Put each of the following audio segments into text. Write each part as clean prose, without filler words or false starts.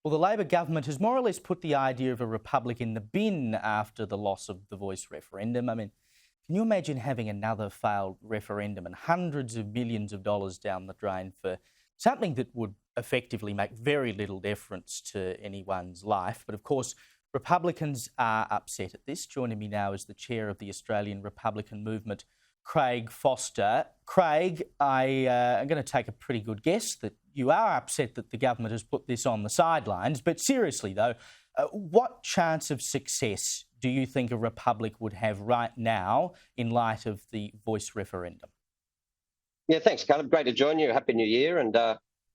Well, the Labor government has more or less put the idea of a republic in the bin after the loss of the Voice referendum. I mean, can you imagine having another failed referendum and hundreds of millions of dollars down the drain for something that would effectively make very little difference to anyone's life? But of course, Republicans are upset at this. Joining me now is the chair of the Australian Republican Movement, Craig Foster. Craig, I am going to take a pretty good guess that you are upset that the government has put this on the sidelines. But seriously, though, what chance of success do you think a republic would have right now in light of the Voice referendum? Yeah, thanks, Caleb. Great to join you. Happy New Year. And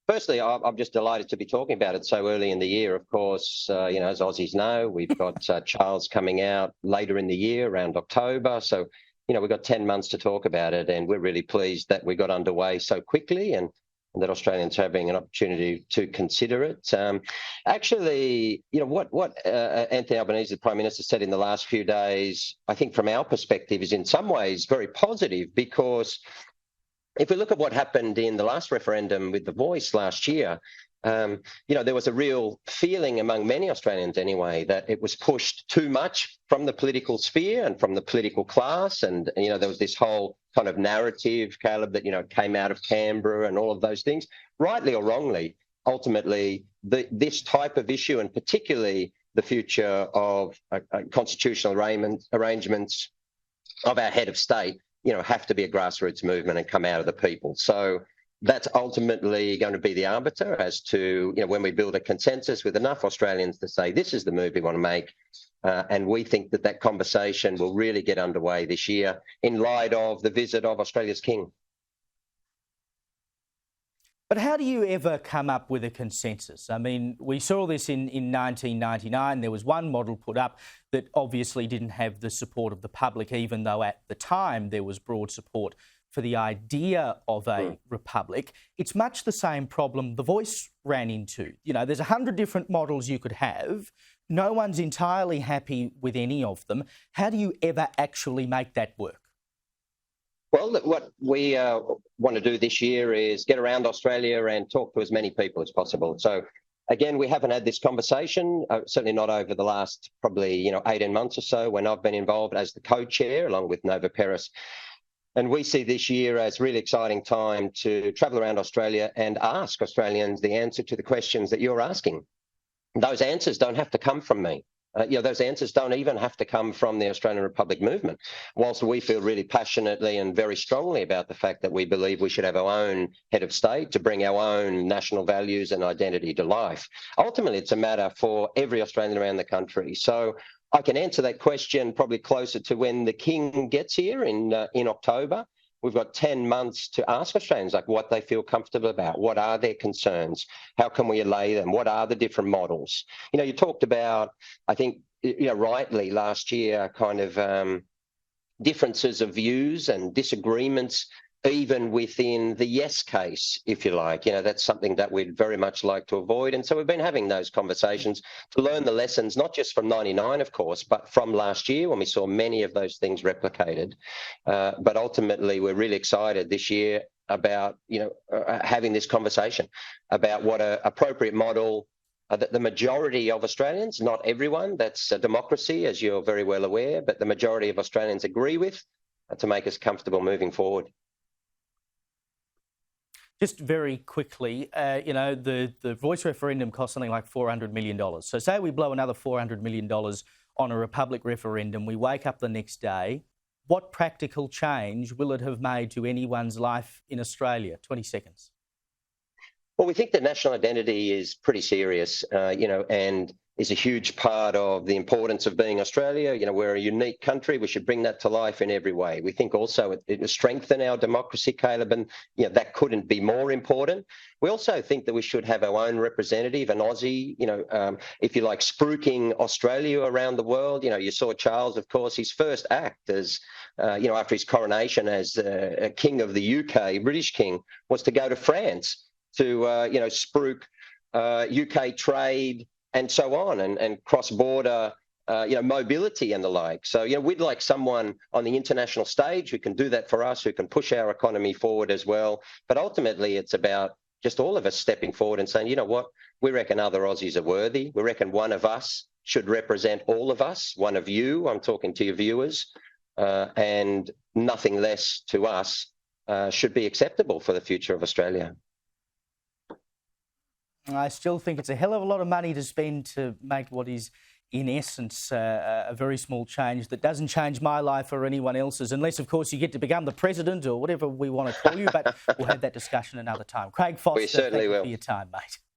firstly, I'm just delighted to be talking about it so early in the year. Of course, as Aussies know, we've got Charles coming out later in the year, around October. So, we've got 10 months to talk about it, and we're really pleased that we got underway so quickly and that Australians are having an opportunity to consider it. Actually, what Anthony Albanese, the Prime Minister, said in the last few days, I think from our perspective, is in some ways very positive, because if we look at what happened in the last referendum with the Voice last year, there was a real feeling among many Australians anyway that it was pushed too much from the political sphere and from the political class. And, there was this whole kind of narrative, Caleb, that, came out of Canberra and all of those things, rightly or wrongly. Ultimately, this type of issue, and particularly the future of constitutional arrangements of our head of state, have to be a grassroots movement and come out of the people. So that's ultimately going to be the arbiter as to, when we build a consensus with enough Australians to say, this is the move we want to make. And we think that conversation will really get underway this year in light of the visit of Australia's King. But how do you ever come up with a consensus? I mean, we saw this in 1999. There was one model put up that obviously didn't have the support of the public, even though at the time there was broad support for the idea of a republic. It's much the same problem the Voice ran into. There's 100 different models you could have. No one's entirely happy with any of them. How do you ever actually make that work? Well, what we want to do this year is get around Australia and talk to as many people as possible. So, again, we haven't had this conversation, certainly not over the last probably 18 months or so, when I've been involved as the co-chair along with Nova Peris. And we see this year as a really exciting time to travel around Australia and ask Australians the answer to the questions that you're asking. Those answers don't have to come from me. Those answers don't even have to come from the Australian Republic movement. Whilst we feel really passionately and very strongly about the fact that we believe we should have our own head of state to bring our own national values and identity to life, ultimately it's a matter for every Australian around the country. So I can answer that question probably closer to when the King gets here in October. We've got 10 months to ask Australians what they feel comfortable about. What are their concerns? How can we allay them? What are the different models? You talked about, I think, rightly last year, kind of differences of views and disagreements, even within the yes case, if you like. That's something that we'd very much like to avoid. And so we've been having those conversations to learn the lessons, not just from 99, of course, but from last year when we saw many of those things replicated. But ultimately, we're really excited this year about, having this conversation about what an appropriate model that the majority of Australians, not everyone, that's a democracy, as you're very well aware, but the majority of Australians agree with to make us comfortable moving forward. Just very quickly, the Voice referendum cost something like $400 million. So say we blow another $400 million on a Republic referendum, we wake up the next day. What practical change will it have made to anyone's life in Australia? 20 seconds. Well, we think that national identity is pretty serious, and is a huge part of the importance of being Australia. We're a unique country. We should bring that to life in every way. We think also it will strengthen our democracy, Caleb, and that couldn't be more important. We also think that we should have our own representative, an Aussie, if you like, spruiking Australia around the world. You saw Charles, of course, his first act as, after his coronation as a King of the UK, British King, was to go to France to, spruik UK trade and so on, and cross-border, mobility and the like. So, we'd like someone on the international stage who can do that for us, who can push our economy forward as well. But ultimately, it's about just all of us stepping forward and saying, you know what, we reckon other Aussies are worthy. We reckon one of us should represent all of us, one of you, I'm talking to your viewers, and nothing less to us should be acceptable for the future of Australia. I still think it's a hell of a lot of money to spend to make what is, in essence, a very small change that doesn't change my life or anyone else's, unless, of course, you get to become the president or whatever we want to call you. But we'll have that discussion another time. Craig Foster, We certainly thank you will. for your time, mate.